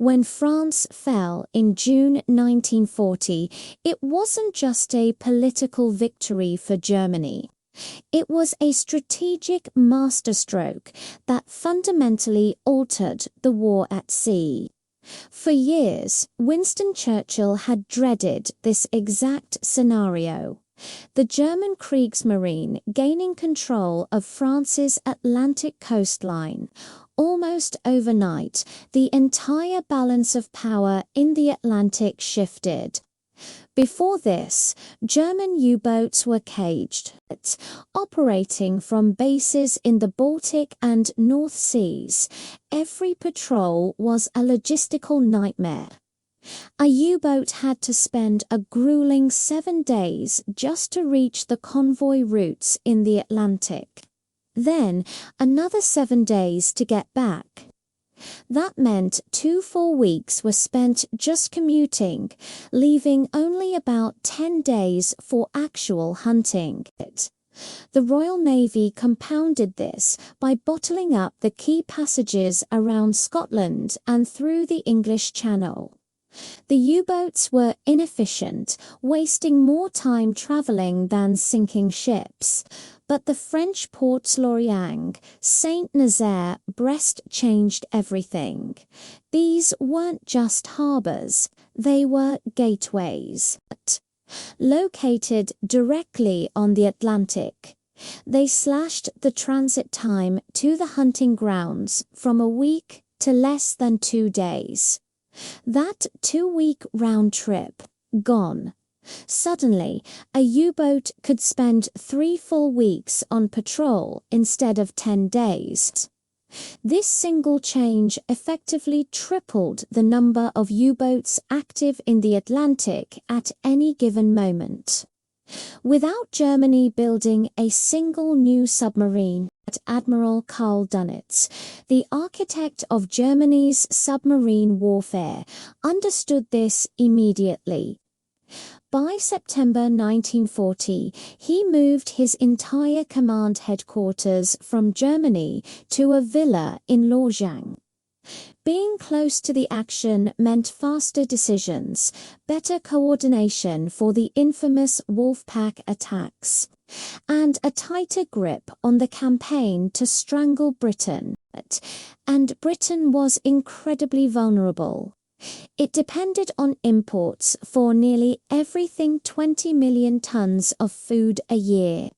When France fell in June 1940, it wasn't just a political victory for Germany. It was a strategic masterstroke that fundamentally altered the war at sea. For years, Winston Churchill had dreaded this exact scenario. The German Kriegsmarine gaining control of France's Atlantic coastline. Almost overnight, the entire balance of power in the Atlantic shifted. Before this, German U-boats were caged, operating from bases in the Baltic and North Seas. Every patrol was a logistical nightmare. A U-boat had to spend a grueling 7 days just to reach the convoy routes in the Atlantic. Then, another 7 days to get back. That meant 2 full weeks were spent just commuting, leaving only about 10 days for actual hunting. The Royal Navy compounded this by bottling up the key passages around Scotland and through the English Channel. The U-boats were inefficient, wasting more time travelling than sinking ships. But the French ports Lorient, Saint-Nazaire, Brest changed everything. These weren't just harbours, they were gateways. Located directly on the Atlantic, they slashed the transit time to the hunting grounds from a week to less than 2 days. That 2-week round trip, gone. Suddenly, a U-boat could spend 3 full weeks on patrol instead of 10 days. This single change effectively tripled the number of U-boats active in the Atlantic at any given moment. Without Germany building a single new submarine, Admiral Karl Dönitz, the architect of Germany's submarine warfare, understood this immediately. By September 1940, he moved his entire command headquarters from Germany to a villa in Lorient. Being close to the action meant faster decisions, better coordination for the infamous Wolfpack attacks, and a tighter grip on the campaign to strangle Britain. And Britain was incredibly vulnerable. It depended on imports for nearly everything 20 million tons of food a year.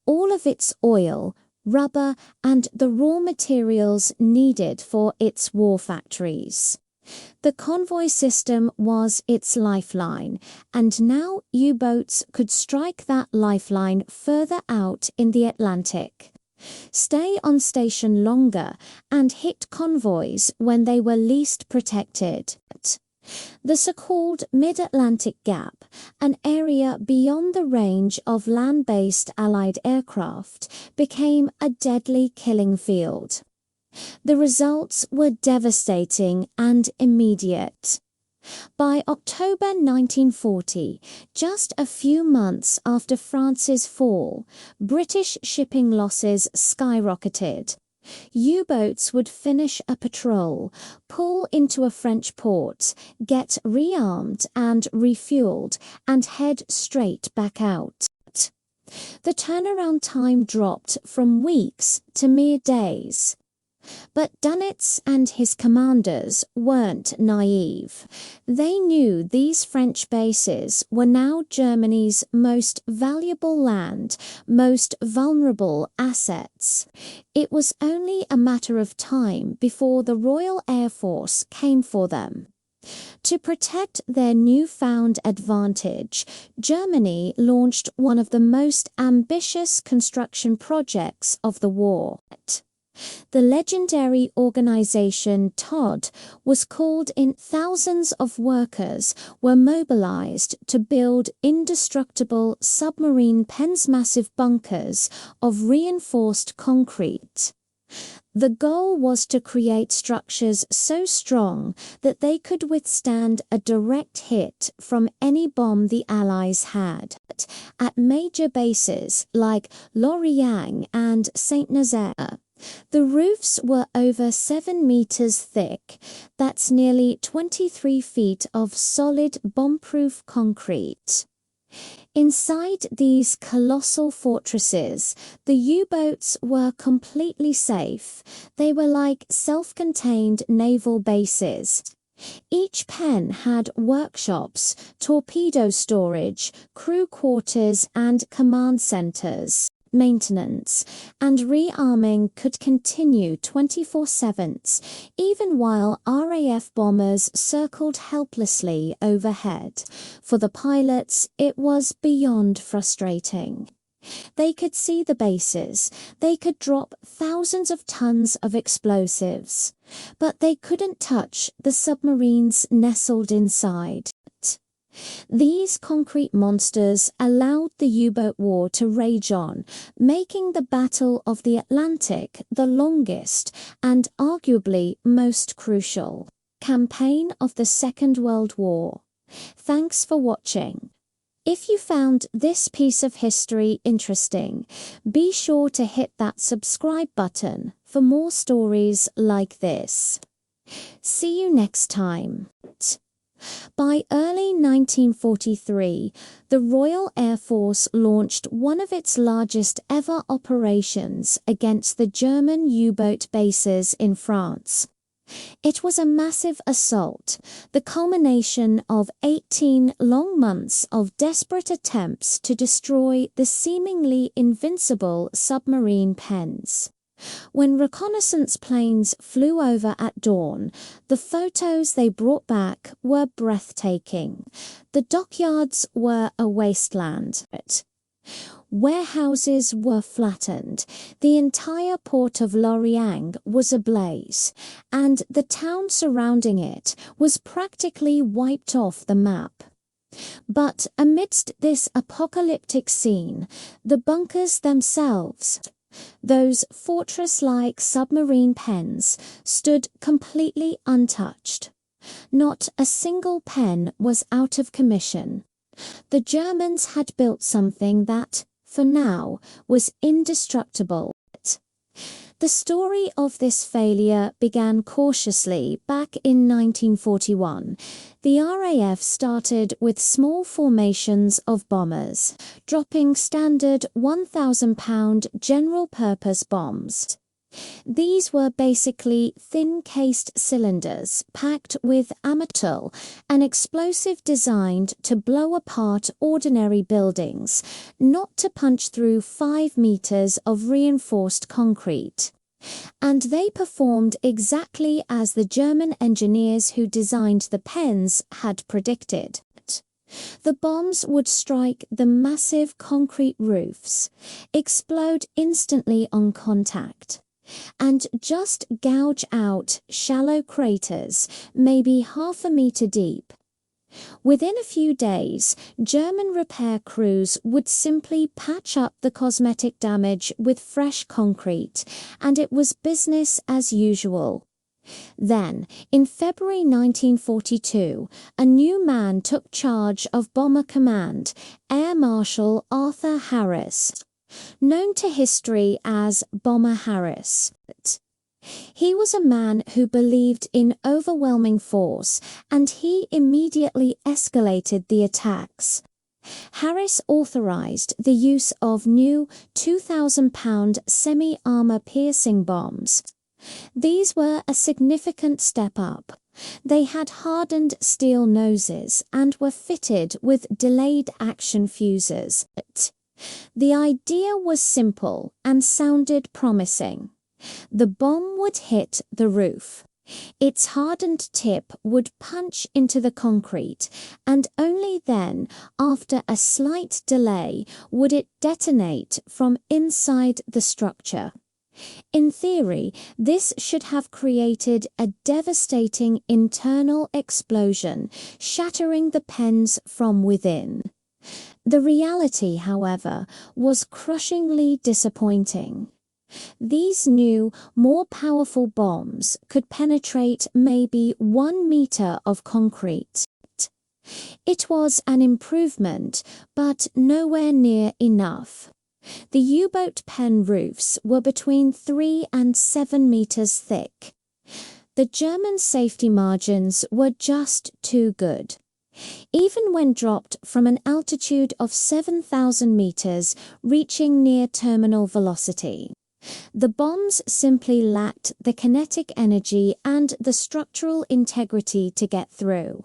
All of its oil, rubber and the raw materials needed for its war factories. The convoy system was its lifeline, and now U-boats could strike that lifeline further out in the Atlantic, stay on station longer, and hit convoys when they were least protected. The so-called Mid-Atlantic Gap, an area beyond the range of land-based Allied aircraft, became a deadly killing field. The results were devastating and immediate. By October 1940, just a few months after France's fall, British shipping losses skyrocketed. U-boats would finish a patrol, pull into a French port, get rearmed and refueled, and head straight back out. The turnaround time dropped from weeks to mere days. But Dönitz and his commanders weren't naive. They knew these French bases were now Germany's most valuable land, most vulnerable assets. It was only a matter of time before the Royal Air Force came for them. To protect their newfound advantage, Germany launched one of the most ambitious construction projects of the war. The legendary organization Todt was called in. Thousands of workers were mobilized to build indestructible submarine pens-massive bunkers of reinforced concrete. The goal was to create structures so strong that they could withstand a direct hit from any bomb the Allies had. At major bases like Lorient and Saint-Nazaire, The roofs were over 7 meters thick. That's nearly 23 feet of solid bomb-proof concrete. Inside these colossal fortresses, the U-boats were completely safe. They were like self-contained naval bases. Each pen had workshops, torpedo storage, crew quarters and command centers. Maintenance and rearming could continue 24/7, even while RAF bombers circled helplessly overhead. For the pilots, it was beyond frustrating. They could see the bases, they could drop thousands of tons of explosives, but they couldn't touch the submarines nestled inside. These concrete monsters allowed the U-boat war to rage on, making the Battle of the Atlantic the longest and arguably most crucial campaign of the Second World War. Thanks for watching. If you found this piece of history interesting, be sure to hit that subscribe button for more stories like this. See you next time. By early 1943, the Royal Air Force launched one of its largest ever operations against the German U-boat bases in France. It was a massive assault, the culmination of 18 long months of desperate attempts to destroy the seemingly invincible submarine pens. When reconnaissance planes flew over at dawn, the photos they brought back were breathtaking. The dockyards were a wasteland. Warehouses were flattened, the entire port of Lorient was ablaze, and the town surrounding it was practically wiped off the map. But amidst this apocalyptic scene, the bunkers themselves, those fortress-like submarine pens, stood completely untouched. Not a single pen was out of commission. The Germans had built something that, for now, was indestructible. The story of this failure began cautiously back in 1941. The RAF started with small formations of bombers, dropping standard 1,000-pound general-purpose bombs. These were basically thin-cased cylinders packed with amatol, an explosive designed to blow apart ordinary buildings, not to punch through 5 meters of reinforced concrete. And they performed exactly as the German engineers who designed the pens had predicted. The bombs would strike the massive concrete roofs, explode instantly on contact, and just gouge out shallow craters, maybe half a meter deep. Within a few days, German repair crews would simply patch up the cosmetic damage with fresh concrete, and it was business as usual. Then, in February 1942, a new man took charge of Bomber Command, Air Marshal Arthur Harris, known to history as Bomber Harris. He was a man who believed in overwhelming force, and he immediately escalated the attacks. Harris authorized the use of new 2,000-pound semi-armor piercing bombs. These were a significant step up. They had hardened steel noses and were fitted with delayed action fuses. The idea was simple and sounded promising. The bomb would hit the roof. Its hardened tip would punch into the concrete, and only then, after a slight delay, would it detonate from inside the structure. In theory, this should have created a devastating internal explosion, shattering the pens from within. The reality, however, was crushingly disappointing. These new, more powerful bombs could penetrate maybe 1 meter of concrete. It was an improvement, but nowhere near enough. The U-boat pen roofs were between 3 and 7 meters thick. The German safety margins were just too good. Even when dropped from an altitude of 7,000 meters, reaching near terminal velocity, the bombs simply lacked the kinetic energy and the structural integrity to get through.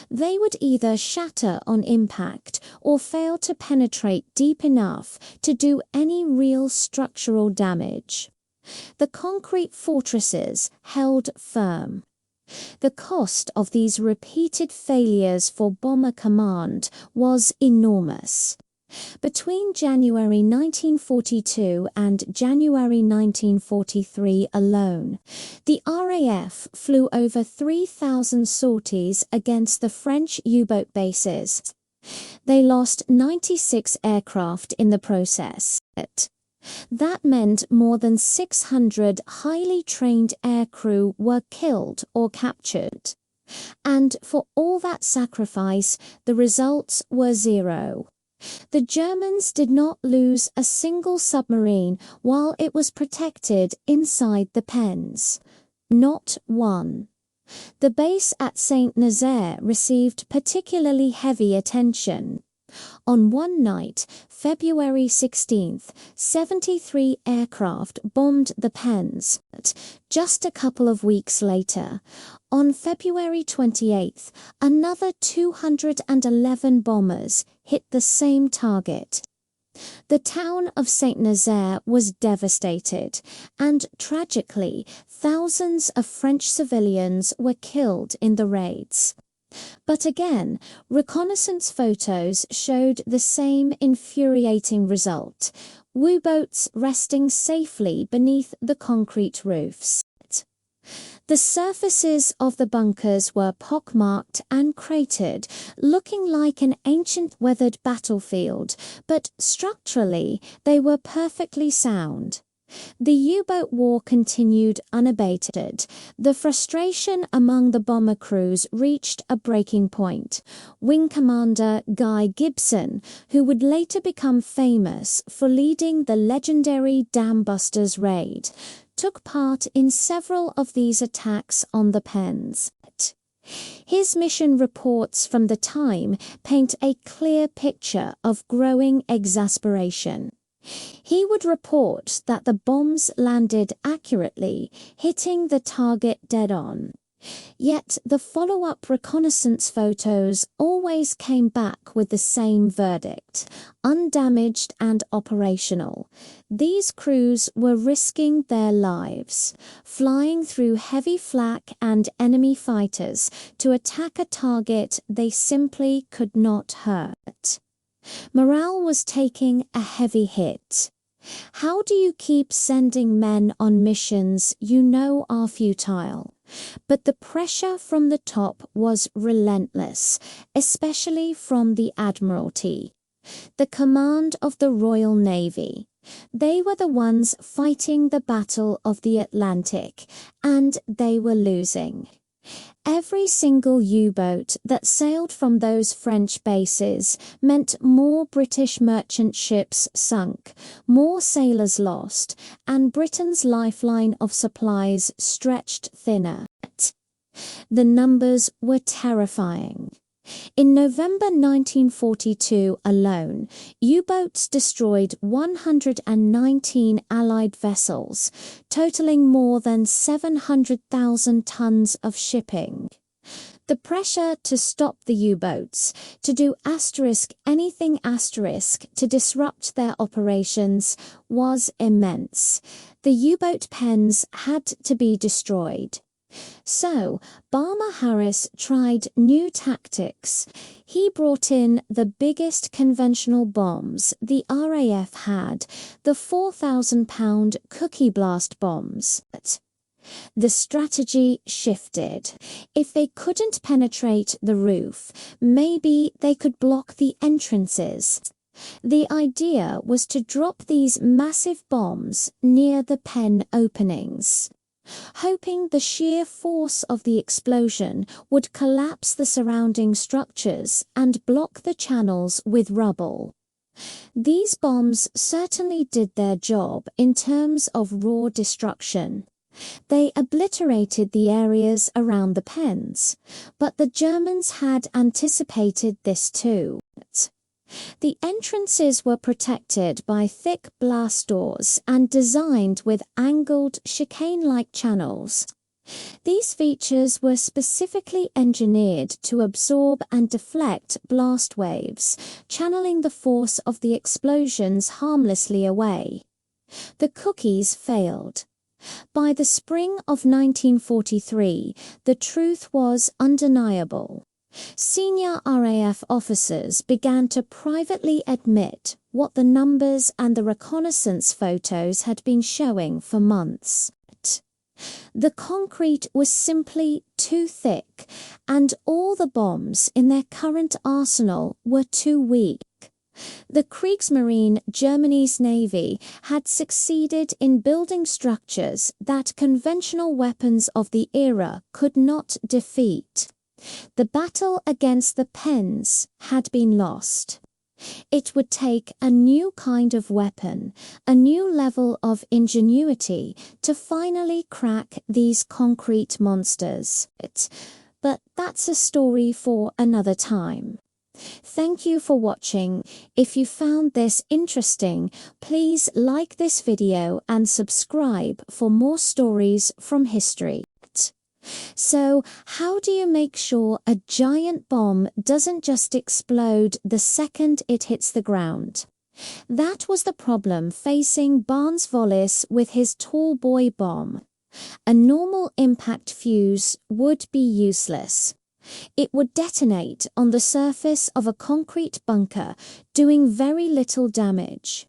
They would either shatter on impact or fail to penetrate deep enough to do any real structural damage. The concrete fortresses held firm. The cost of these repeated failures for bomber command was enormous. Between January 1942 and January 1943 alone, the RAF flew over 3,000 sorties against the French U-boat bases. They lost 96 aircraft in the process. That meant more than 600 highly trained aircrew were killed or captured. And for all that sacrifice, the results were zero. The Germans did not lose a single submarine while it was protected inside the pens. Not one. The base at Saint-Nazaire received particularly heavy attention. On one night, February 16th, 73 aircraft bombed the pens. Just a couple of weeks later, on February 28th, another 211 bombers hit the same target. The town of Saint-Nazaire was devastated, and tragically, thousands of French civilians were killed in the raids. But again, reconnaissance photos showed the same infuriating result: U-boats resting safely beneath the concrete roofs. The surfaces of the bunkers were pockmarked and cratered, looking like an ancient weathered battlefield, but structurally they were perfectly sound. The U-boat war continued unabated. The frustration among the bomber crews reached a breaking point. Wing Commander Guy Gibson, who would later become famous for leading the legendary Dam Busters raid, took part in several of these attacks on the pens. His mission reports from the time paint a clear picture of growing exasperation. He would report that the bombs landed accurately, hitting the target dead-on. Yet the follow-up reconnaissance photos always came back with the same verdict: undamaged and operational. These crews were risking their lives, flying through heavy flak and enemy fighters to attack a target they simply could not hurt. Morale was taking a heavy hit. How do you keep sending men on missions you know are futile? But the pressure from the top was relentless, especially from the Admiralty, the command of the Royal Navy. They were the ones fighting the Battle of the Atlantic, and they were losing. Every single U-boat that sailed from those French bases meant more British merchant ships sunk, more sailors lost, and Britain's lifeline of supplies stretched thinner. The numbers were terrifying. In November 1942 alone, U-boats destroyed 119 Allied vessels, totaling more than 700,000 tons of shipping. The pressure to stop the U-boats, to do anything to disrupt their operations, was immense. The U-boat pens had to be destroyed. So, Balmer Harris tried new tactics. He brought in the biggest conventional bombs the RAF had, the 4,000-pound Cookie Blast bombs. The strategy shifted. If they couldn't penetrate the roof, maybe they could block the entrances. The idea was to drop these massive bombs near the pen openings, hoping the sheer force of the explosion would collapse the surrounding structures and block the channels with rubble. These bombs certainly did their job in terms of raw destruction. They obliterated the areas around the pens, but the Germans had anticipated this too. The entrances were protected by thick blast doors and designed with angled, chicane-like channels. These features were specifically engineered to absorb and deflect blast waves, channeling the force of the explosions harmlessly away. The cookies failed. By the spring of 1943, the truth was undeniable. Senior RAF officers began to privately admit what the numbers and the reconnaissance photos had been showing for months. The concrete was simply too thick, and all the bombs in their current arsenal were too weak. The Kriegsmarine, Germany's navy, had succeeded in building structures that conventional weapons of the era could not defeat. The battle against the pens had been lost. It would take a new kind of weapon, a new level of ingenuity to finally crack these concrete monsters. But that's a story for another time. Thank you for watching. If you found this interesting, please like this video and subscribe for more stories from history. So, how do you make sure a giant bomb doesn't just explode the second it hits the ground? That was the problem facing Barnes-Wallis with his tall boy bomb. A normal impact fuse would be useless. It would detonate on the surface of a concrete bunker, doing very little damage.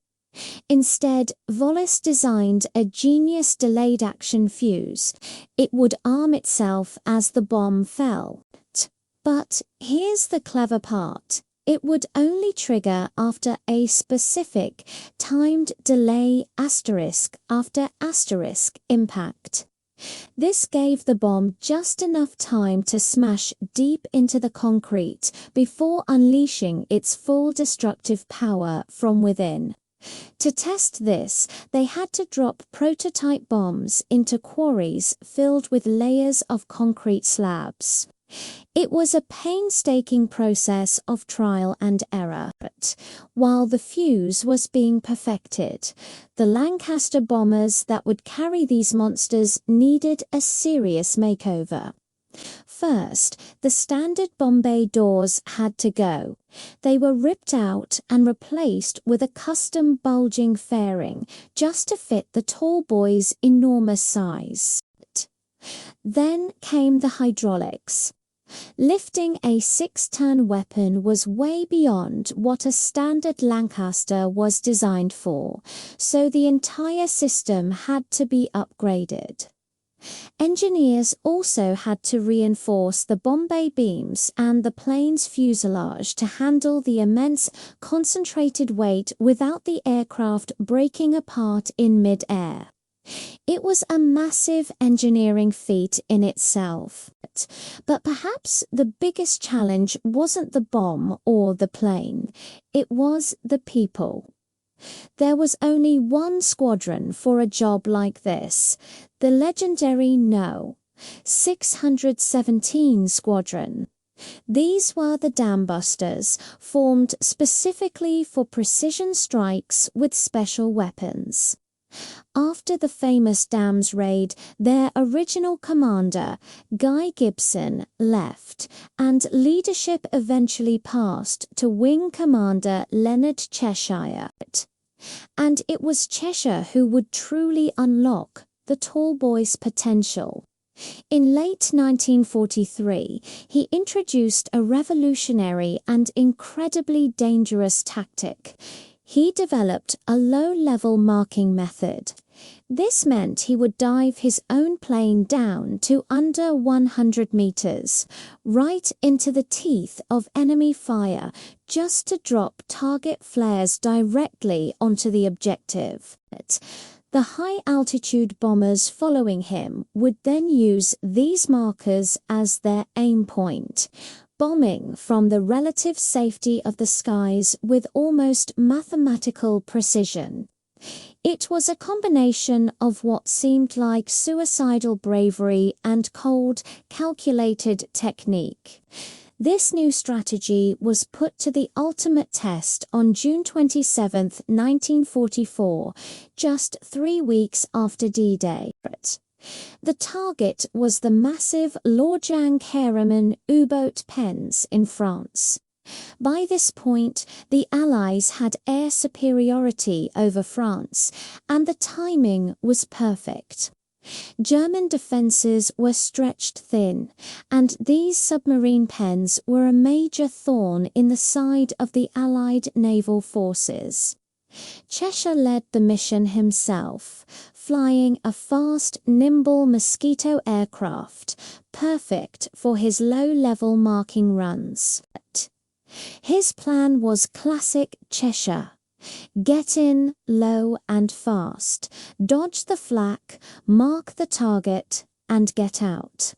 Instead, Wallis designed a genius delayed action fuse. It would arm itself as the bomb fell. But here's the clever part. It would only trigger after a specific, timed delay asterisk after asterisk impact. This gave the bomb just enough time to smash deep into the concrete before unleashing its full destructive power from within. To test this, they had to drop prototype bombs into quarries filled with layers of concrete slabs. It was a painstaking process of trial and error. But while the fuse was being perfected, the Lancaster bombers that would carry these monsters needed a serious makeover. First, the standard Bombay doors had to go. They were ripped out and replaced with a custom bulging fairing just to fit the tall boy's enormous size. Then came the hydraulics. Lifting a 6-ton weapon was way beyond what a standard Lancaster was designed for, so the entire system had to be upgraded. Engineers also had to reinforce the Bombay beams and the plane's fuselage to handle the immense concentrated weight without the aircraft breaking apart in mid-air. It was a massive engineering feat in itself. But perhaps the biggest challenge wasn't the bomb or the plane, it was the people. There was only one squadron for a job like this, the legendary No. 617 Squadron. These were the dam busters, formed specifically for precision strikes with special weapons. After the famous dams raid, their original commander, Guy Gibson, left, and leadership eventually passed to Wing Commander Leonard Cheshire. And it was Cheshire who would truly unlock the tall boy's potential. In late 1943, he introduced a revolutionary and incredibly dangerous tactic. He developed a low-level marking method. This meant he would dive his own plane down to under 100 meters, right into the teeth of enemy fire, just to drop target flares directly onto the objective. The high-altitude bombers following him would then use these markers as their aim point. bombing from the relative safety of the skies with almost mathematical precision. It was a combination of what seemed like suicidal bravery and cold, calculated technique. This new strategy was put to the ultimate test on June 27, 1944, just 3 weeks after D-Day. The target was the massive Lorjang-Kariman U-boat pens in France. By this point, the Allies had air superiority over France, and the timing was perfect. German defences were stretched thin, and these submarine pens were a major thorn in the side of the Allied naval forces. Cheshire led the mission himself, flying a fast, nimble Mosquito aircraft, perfect for his low-level marking runs. His plan was classic Cheshire. Get in low and fast, dodge the flak, mark the target, and get out.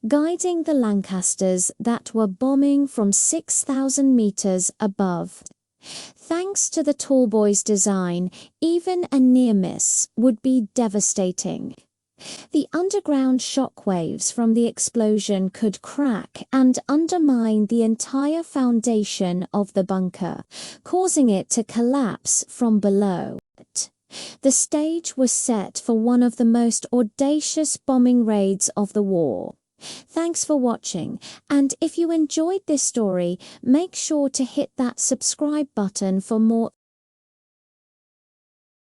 Guiding the Lancasters that were bombing from 6,000 meters above. Thanks to the tallboy's design, even a near miss would be devastating. The underground shock waves from the explosion could crack and undermine the entire foundation of the bunker, causing it to collapse from below. The stage was set for one of the most audacious bombing raids of the war. Thanks for watching, and if you enjoyed this story, make sure to hit that subscribe button for more